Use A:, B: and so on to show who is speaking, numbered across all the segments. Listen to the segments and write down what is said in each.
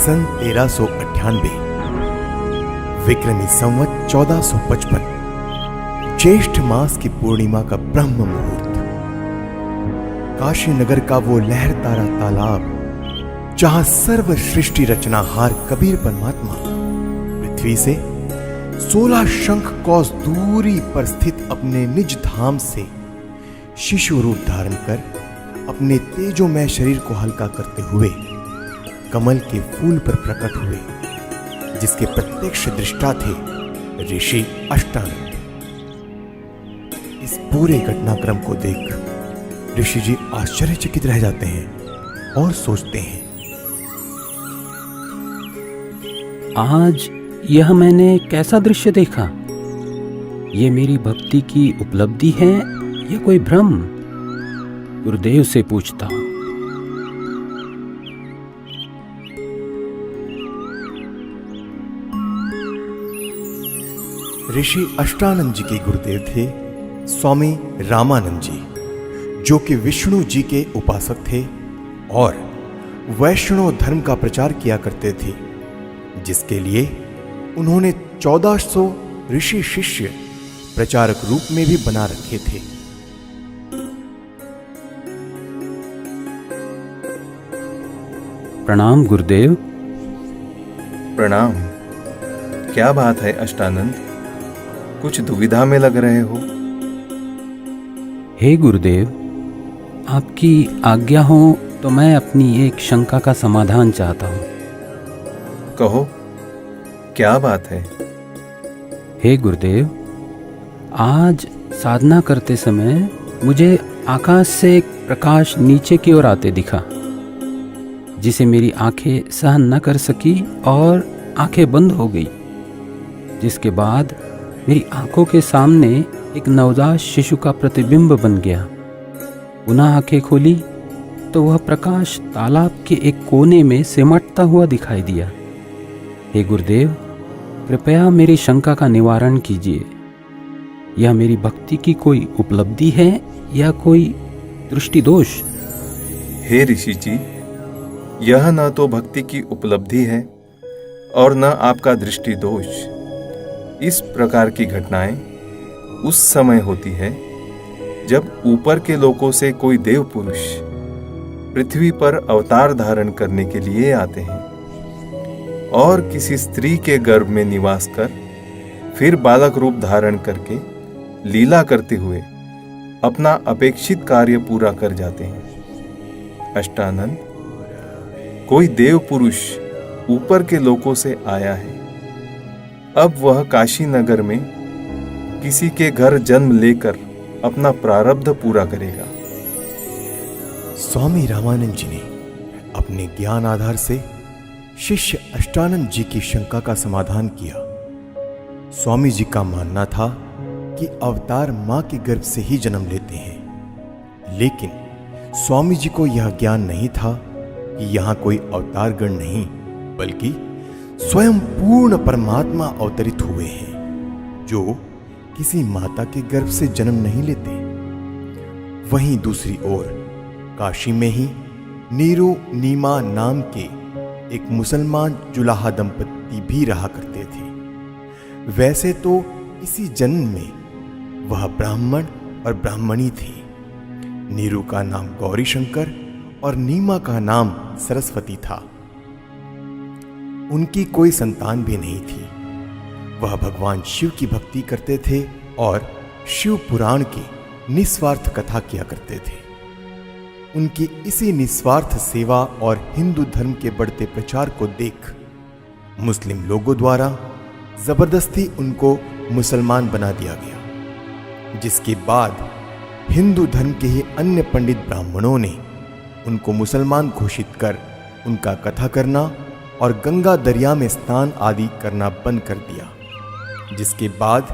A: सन 1398 विक्रमी संवत 1455 ज्येष्ठ मास की पूर्णिमा का ब्रह्म मुहूर्त, काशी नगर का वो लहरतारा तालाब जहां सर्व सृष्टि रचनाहार कबीर परमात्मा पृथ्वी से 16 शंख कौस दूरी पर स्थित अपने निज धाम से शिशु रूप धारण कर अपने तेजोमय शरीर को हल्का करते हुए कमल के फूल पर प्रकट हुए, जिसके प्रत्यक्ष दृष्टा थे ऋषि अष्टानंद। इस पूरे घटनाक्रम को देख ऋषि जी आश्चर्यचकित रह जाते हैं और सोचते हैं,
B: आज यह मैंने कैसा दृश्य देखा? ये मेरी भक्ति की उपलब्धि है या कोई भ्रम? गुरुदेव से पूछता हूं।
A: ऋषि अष्टानंद जी के गुरुदेव थे स्वामी रामानंद जी, जो कि विष्णु जी के उपासक थे और वैष्णव धर्म का प्रचार किया करते थे, जिसके लिए उन्होंने 1400 ऋषि शिष्य प्रचारक रूप में भी बना रखे थे।
B: प्रणाम गुरुदेव।
C: प्रणाम। क्या बात है अष्टानंद, कुछ दुविधा में लग रहे हो?
B: हे गुरुदेव, आपकी आज्ञा हो तो मैं अपनी एक शंका का समाधान चाहता हूँ।
C: कहो, क्या बात है?
B: हे गुरुदेव, आज साधना करते समय मुझे आकाश से एक प्रकाश नीचे की ओर आते दिखा, जिसे मेरी आंखें सहन न कर सकी और आंखें बंद हो गई, जिसके बाद मेरी आंखों के सामने एक नवजात शिशु का प्रतिबिंब बन गया। पुनः आंखें खोली तो वह प्रकाश तालाब के एक कोने में सिमटता हुआ दिखाई दिया। हे गुरुदेव, कृपया मेरी शंका का निवारण कीजिए। यह मेरी भक्ति की कोई उपलब्धि है या कोई दृष्टि दोष?
C: हे ऋषि जी, यह न तो भक्ति की उपलब्धि है और न आपका दृष्टि दोष। इस प्रकार की घटनाएं उस समय होती है जब ऊपर के लोकों से कोई देव पुरुष पृथ्वी पर अवतार धारण करने के लिए आते हैं और किसी स्त्री के गर्भ में निवास कर फिर बालक रूप धारण करके लीला करते हुए अपना अपेक्षित कार्य पूरा कर जाते हैं। अष्टानंद, कोई देव पुरुष ऊपर के लोकों से आया है। अब वह काशी नगर में किसी के घर जन्म लेकर अपना प्रारब्ध पूरा करेगा।
A: स्वामी रामानंद जी ने अपने ज्ञान आधार से शिष्य अष्टानंद जी की शंका का समाधान किया। स्वामी जी का मानना था कि अवतार मां के गर्भ से ही जन्म लेते हैं, लेकिन स्वामी जी को यह ज्ञान नहीं था कि यहां कोई अवतार गण नहीं, बल्कि स्वयं पूर्ण परमात्मा अवतरित हुए हैं, जो किसी माता के गर्भ से जन्म नहीं लेते। वहीं दूसरी ओर काशी में ही नीरू नीमा नाम के एक मुसलमान जुलाहा दंपति भी रहा करते थे। वैसे तो इसी जन्म में वह ब्राह्मण और ब्राह्मणी थी। नीरू का नाम गौरी शंकर और नीमा का नाम सरस्वती था। उनकी कोई संतान भी नहीं थी। वह भगवान शिव की भक्ति करते थे और शिव पुराण की निस्वार्थ कथा किया करते थे। उनकी इसी निस्वार्थ सेवा और हिंदू धर्म के बढ़ते प्रचार को देख मुस्लिम लोगों द्वारा जबरदस्ती उनको मुसलमान बना दिया गया, जिसके बाद हिंदू धर्म के ही अन्य पंडित ब्राह्मणों ने उनको मुसलमान घोषित कर उनका कथा करना और गंगा दरिया में स्नान आदि करना बंद कर दिया, जिसके बाद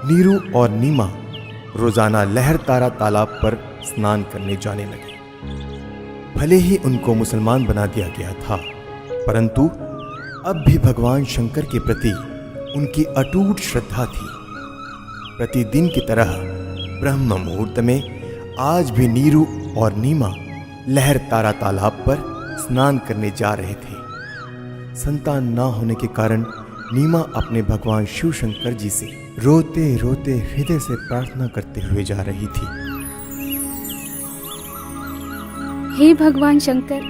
A: नीरू और नीमा रोजाना लहरतारा तालाब पर स्नान करने जाने लगे। भले ही उनको मुसलमान बना दिया गया था, परंतु अब भी भगवान शंकर के प्रति उनकी अटूट श्रद्धा थी। प्रतिदिन की तरह ब्रह्म मुहूर्त में आज भी नीरू और नीमा लहरतारा तालाब पर स्नान करने जा रहे थे। संतान ना होने के कारण नीमा अपने भगवान शिव शंकर जी से रोते रोते हृदय से प्रार्थना करते हुए जा रही थी।
D: हे भगवान शंकर,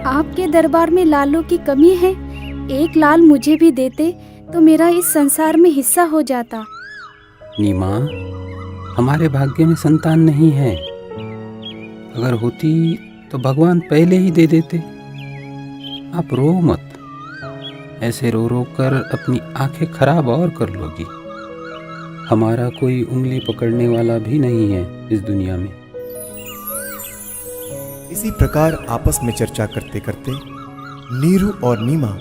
D: आपके दरबार में लालों की कमी है। एक लाल मुझे भी देते तो मेरा इस संसार में हिस्सा हो जाता।
B: नीमा, हमारे भाग्य में संतान नहीं है। अगर होती तो भगवान पहले ही दे देते। आप रो मत। ऐसे रो रो कर अपनी आंखें खराब और कर लोगी। हमारा कोई उंगली पकड़ने वाला भी नहीं है इस दुनिया में।
A: इसी प्रकार आपस में चर्चा करते करते नीरू और नीमा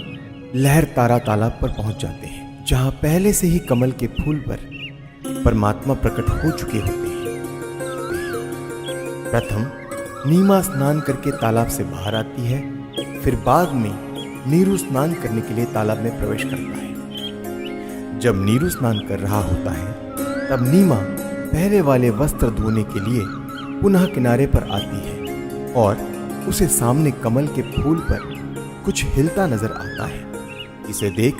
A: लहर तारा तालाब पर पहुंच जाते हैं, जहां पहले से ही कमल के फूल पर परमात्मा प्रकट हो चुके होते हैं। प्रथम नीमा स्नान करके तालाब से बाहर आती है, फिर बाद में नीरू स्नान करने के लिए तालाब में प्रवेश करता है। जब नीरू स्नान कर रहा होता है तब नीमा पहले वाले वस्त्र धोने के लिए पुनः किनारे पर आती है और उसे सामने कमल के फूल पर कुछ हिलता नजर आता है। इसे देख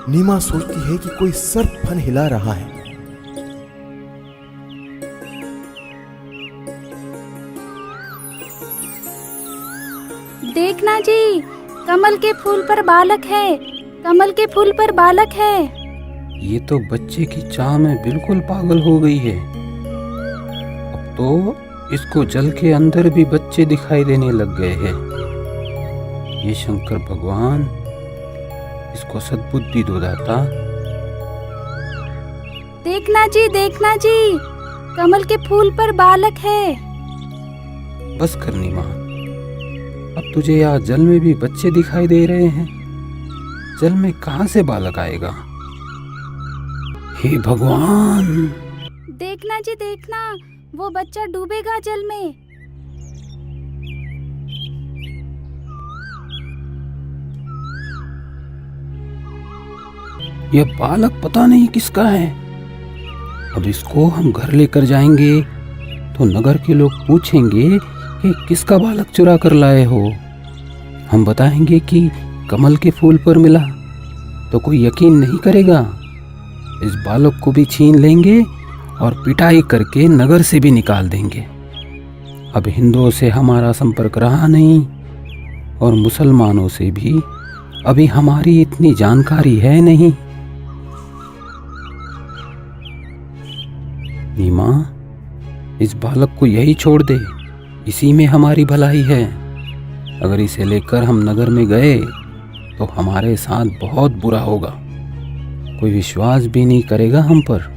A: नीमा सोचती है कि कोई सर्प फन हिला रहा है।
D: देखना जी, कमल के फूल पर बालक है। कमल के फूल पर बालक है।
B: ये तो बच्चे की चाह में बिल्कुल पागल हो गई है। अब तो इसको जल के अंदर भी बच्चे दिखाई देने लग गए हैं। ये शंकर भगवान, इसको सद्बुद्धि दो दाता।
D: देखना जी, कमल के फूल पर बालक है।
B: बस कर नीमा, अब तुझे यहाँ जल में भी बच्चे दिखाई दे रहे हैं। जल में कहाँ से बालक आएगा? हे भगवान!
D: देखना जी, वो बच्चा डूबेगा जल में।
B: यह बालक पता नहीं किसका है। अब इसको हम घर लेकर जाएंगे तो नगर के लोग पूछेंगे कि किसका बालक चुरा कर लाए हो। हम बताएंगे कि कमल के फूल पर मिला तो कोई यकीन नहीं करेगा। इस बालक को भी छीन लेंगे और पिटाई करके नगर से भी निकाल देंगे। अब हिंदुओं से हमारा संपर्क रहा नहीं और मुसलमानों से भी अभी हमारी इतनी जानकारी है नहीं। नीमा, इस बालक को यही छोड़ दे, इसी में हमारी भलाई है। अगर इसे लेकर हम नगर में गए तो हमारे साथ बहुत बुरा होगा। कोई विश्वास भी नहीं करेगा हम पर।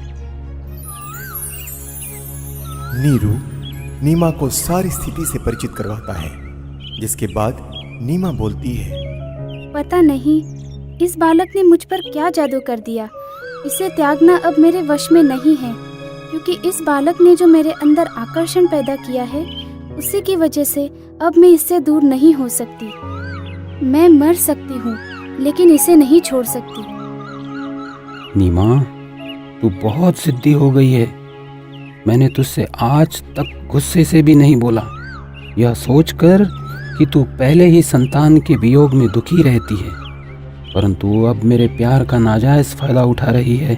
A: नीरू नीमा को सारी स्थिति से परिचित करवाता है, जिसके बाद नीमा बोलती है,
D: पता नहीं इस बालक ने मुझ पर क्या जादू कर दिया। इसे त्यागना अब मेरे वश में नहीं है, क्योंकि इस बालक ने जो मेरे अंदर आकर्षण पैदा किया है, उसी की वजह से अब मैं इससे दूर नहीं हो सकती। मैं मर सकती हूँ लेकिन इसे नहीं छोड़ सकती।
B: नीमा, तू बहुत सिद्धि हो गई है। मैंने तुझसे आज तक गुस्से से भी नहीं बोला, यह सोचकर कि तू पहले ही संतान के वियोग में दुखी रहती है, परंतु अब मेरे प्यार का नाजायज फायदा उठा रही है।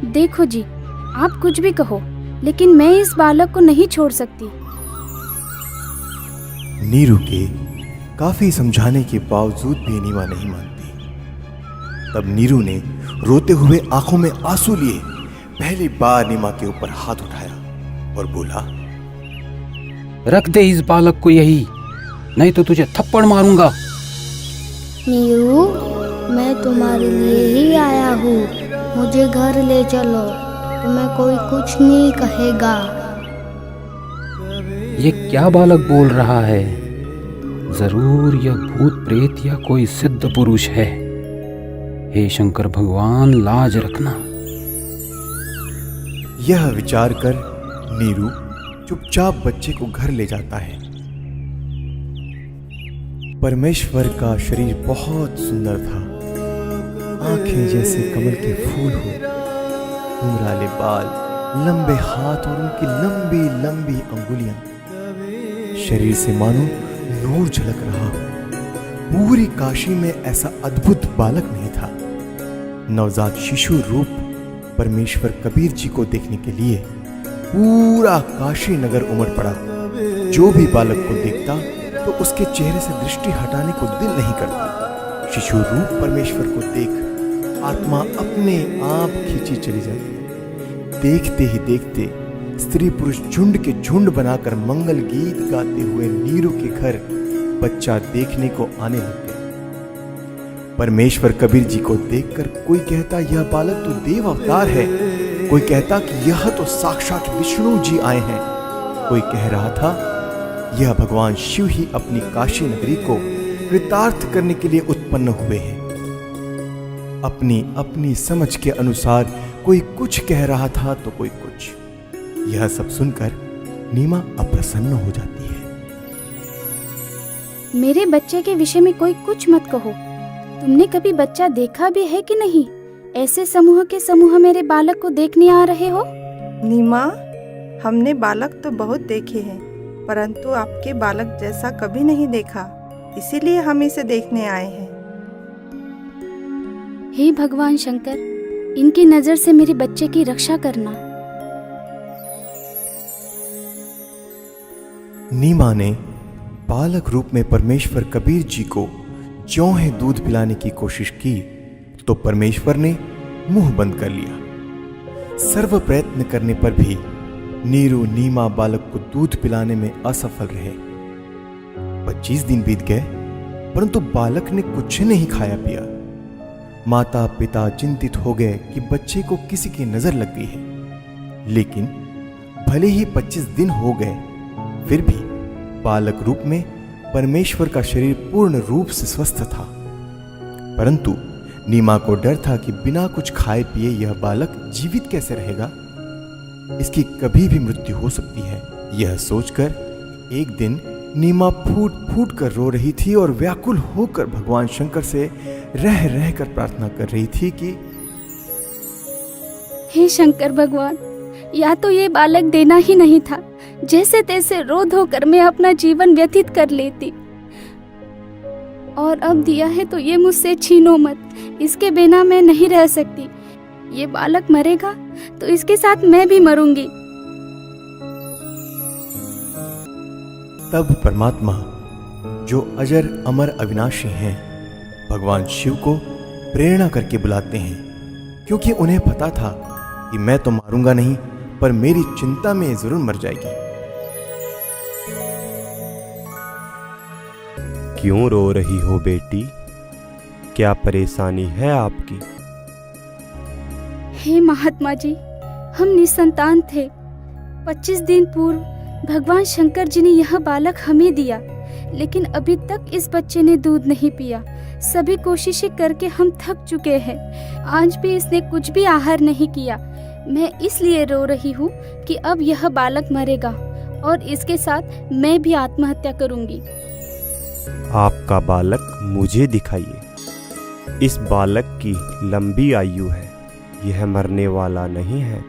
D: देखो जी, आप कुछ भी कहो, लेकिन मैं इस बालक को नहीं छोड़ सकती।
A: नीरू के काफी समझाने के बावजूद भी नीमा नहीं मानती। तब नीरू ने रोते हुए आंखों में आंसू लिए पहली बार नीमा के ऊपर हाथ उठाया और बोला,
B: रख दे इस बालक को यही, नहीं तो तुझे थप्पड़ मारूंगा।
E: नीरू, मैं तुम्हारे लिए ही आया हूँ। मुझे घर ले चलो, तुम्हें कोई कुछ नहीं कहेगा।
B: ये क्या बालक बोल रहा है? जरूर यह भूत प्रेत या कोई सिद्ध पुरुष है। हे शंकर भगवान, लाज रखना।
A: यह विचार कर नीरू चुपचाप बच्चे को घर ले जाता है। परमेश्वर का शरीर बहुत सुंदर था। आंखें जैसे कमल के फूल हो, घुंघराले बाल, लंबे हाथ और उनकी लंबी लंबी अंगुलियां। शरीर से मानो नूर झलक रहा हो। पूरी काशी में ऐसा अद्भुत बालक नहीं था। नवजात शिशु रूप परमेश्वर कबीर जी को देखने के लिए पूरा काशी नगर उमड़ पड़ा। जो भी बालक को देखता तो उसके चेहरे से दृष्टि हटाने को दिल नहीं करता। शिशु रूप परमेश्वर को देख आत्मा अपने आप खींची चली जाती। देखते ही देखते स्त्री पुरुष झुंड के झुंड बनाकर मंगल गीत गाते हुए नीरू के घर बच्चा देखने को आने लग गए। परमेश्वर कबीर जी को देखकर कोई कहता यह बालक तो देव अवतार है, कोई कहता कि यह तो साक्षात विष्णु जी आए हैं, कोई कह रहा था यह भगवान शिव ही अपनी काशी नगरी को कृतार्थ करने के लिए उत्पन्न हुए हैं। अपनी अपनी समझ के अनुसार कोई कुछ कह रहा था तो कोई कुछ। यह सब सुनकर नीमा अप्रसन्न हो जाती है।
D: मेरे बच्चे के विषय में कोई कुछ मत कहो। तुमने कभी बच्चा देखा भी है कि नहीं? ऐसे समूह के समूह मेरे बालक को देखने आ रहे हो?
F: नीमा, हमने बालक तो बहुत देखे हैं, परंतु आपके बालक जैसा कभी नहीं देखा, इसीलिए हम इसे देखने आए हैं।
D: हे भगवान शंकर, इनकी नजर से मेरे बच्चे की रक्षा करना।
A: नीमा ने बालक रूप में परमेश्वर कबीर जी को ज्यों है दूध पिलाने की कोशिश की तो परमेश्वर ने मुंह बंद कर लिया। सर्व प्रयत्न करने पर भी नीरू नीमा बालक को दूध पिलाने में असफल रहे। 25 दिन बीत गए परंतु बालक ने कुछ नहीं खाया पिया। माता पिता चिंतित हो गए कि बच्चे को किसी की नजर लग गई है। लेकिन भले ही 25 दिन हो गए फिर भी बालक रूप में परमेश्वर का शरीर पूर्ण रूप से स्वस्थ था। परंतु नीमा को डर था कि बिना कुछ खाए पिए यह बालक जीवित कैसे रहेगा, इसकी कभी भी मृत्यु हो सकती है। यह सोचकर एक दिन नीमा फूट फूट कर रो रही थी और व्याकुल होकर भगवान शंकर से रह रह कर प्रार्थना कर रही थी कि
D: हे शंकर भगवान, या तो ये बालक देना ही नहीं था, जैसे तैसे रो धो कर मैं अपना जीवन व्यतीत कर लेती, और अब दिया है तो ये मुझसे छीनो मत, इसके बिना मैं नहीं रह सकती। ये बालक मरेगा तो इसके साथ मैं भी मरूंगी।
A: तब परमात्मा जो अजर अमर अविनाशी हैं भगवान शिव को प्रेरणा करके बुलाते हैं, क्योंकि उन्हें पता था कि मैं तो मारूंगा नहीं पर मेरी चिंता में जरूर मर जाएगी।
G: क्यों रो रही हो बेटी? क्या परेशानी है आपकी?
D: हे महात्मा जी, हम निसंतान थे। 25 दिन पूर्व भगवान शंकर जी ने यह बालक हमें दिया, लेकिन अभी तक इस बच्चे ने दूध नहीं पिया। सभी कोशिशें करके हम थक चुके हैं। आज भी इसने कुछ भी आहार नहीं किया। मैं इसलिए रो रही हूँ कि अब यह बालक मरेगा और इसके साथ मैं भी आत्महत्या करूंगी।
G: आपका बालक मुझे दिखाइए। इस बालक की लंबी आयु है, यह मरने वाला नहीं है।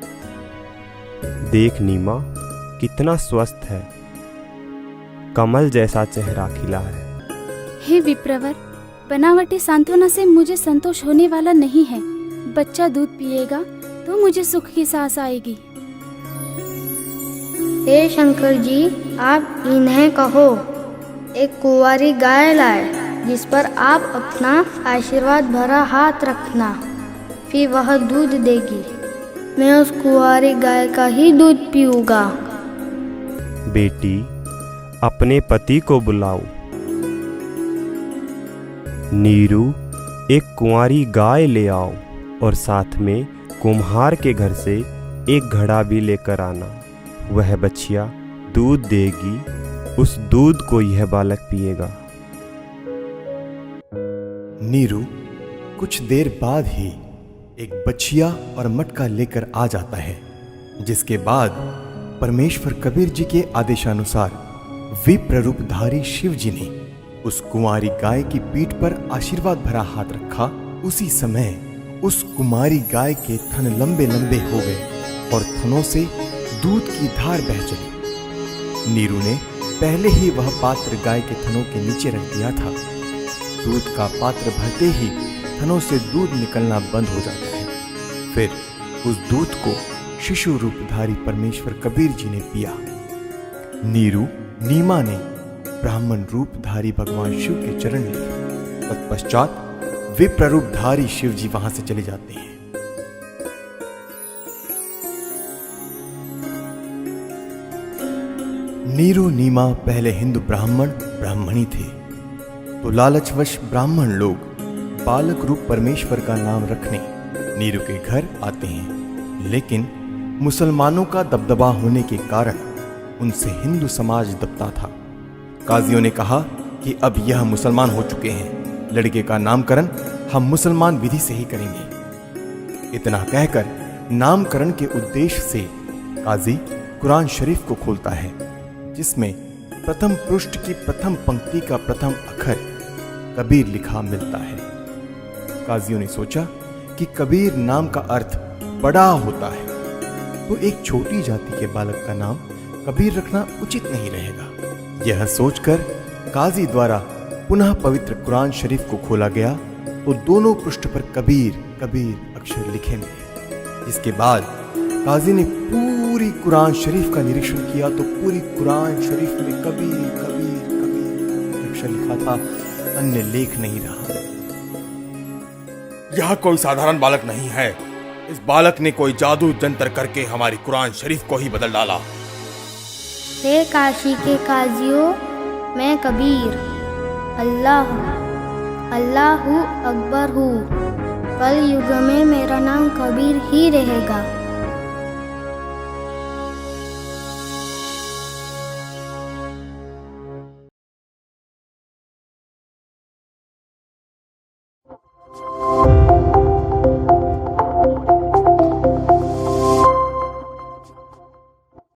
G: देख नीमा, कितना स्वस्थ है, कमल जैसा चेहरा खिला है।
D: हे विप्रवर, बनावटी सांत्वना से मुझे संतोष होने वाला नहीं है। बच्चा दूध पिएगा तो मुझे सुख की सांस आएगी।
E: हे शंकर जी, आप इन्हें कहो एक कुंवारी गाय लाए, जिस पर आप अपना आशीर्वाद भरा हाथ रखना, फिर वह दूध देगी। मैं उस कुंवारी गाय का ही दूध पीऊंगा।
G: बेटी, अपने पति को बुलाओ। नीरू, एक कुंवारी गाय ले आओ और साथ में कुम्हार के घर से एक घड़ा भी लेकर आना। वह बछिया दूध देगी, उस दूध को यह बालक पिएगा।
A: नीरू कुछ देर बाद ही एक बछिया और मटका लेकर आ जाता है, जिसके बाद परमेश्वर कबीर जी के आदेशानुसार विप्र रूपधारी शिव जी ने उस कुंवारी गाय की पीठ पर आशीर्वाद भरा हाथ रखा। उसी समय उस कुमारी गाय के थन लंबे लंबे हो गए और थनों से दूध की धार बह चली। नीरू ने पहले ही वह पात्र गाय के थनों के नीचे रख दिया था। दूध का पात्र भरते ही थनों से दूध निकलना बंद हो जाता है। फिर उस दूध को शिशु रूपधारी परमेश्वर कबीर जी ने पिया। नीरू नीमा ने ब्राह्मण रूपधारी भगवान शिव के चरण लिए। तत्पश्चात विप्र रूपधारी शिव जी वहां से चले जाते हैं। नीरू नीमा पहले हिंदू ब्राह्मणी थे, तो लालचवश ब्राह्मण लोग बालक रूप परमेश्वर का नाम रखने नीरू के घर आते हैं। लेकिन मुसलमानों का दबदबा होने के कारण उनसे हिंदू समाज दबता था। काजियों ने कहा कि अब यह मुसलमान हो चुके हैं, लड़के का नामकरण हम मुसलमान विधि से ही करेंगे। इतना कहकर नामकरण के उद्देश्य से काजी कुरान शरीफ को खोलता है, जिसमें प्रथम पृष्ठ की प्रथम पंक्ति का प्रथम अक्षर कबीर लिखा मिलता है। काजियों ने सोचा कि कबीर नाम का अर्थ बड़ा होता है, तो एक छोटी जाति के बालक का नाम कबीर रखना उचित नहीं रहेगा। यह सोचकर काजी द्वारा पुनः पवित्र कुरान शरीफ को खोला गया, तो दोनों पृष्ठ पर कबीर कबीर अक्षर लिखे मिले। इसके बाद काजी ने पूरी कुरान शरीफ का निरीक्षण किया, तो पूरी कुरान शरीफ में कबीर कबीर कबीर अक्षर लिखा था, अन्य लेख नहीं रहा।
H: यह कोई साधारण बालक नहीं है, इस बालक ने कोई जादू जंतर करके हमारी कुरान शरीफ को ही बदल डाला।
E: हे काशी के काजियों, मैं कबीर अल्लाहू अकबर हूँ। कल युग में मेरा नाम कबीर ही रहेगा।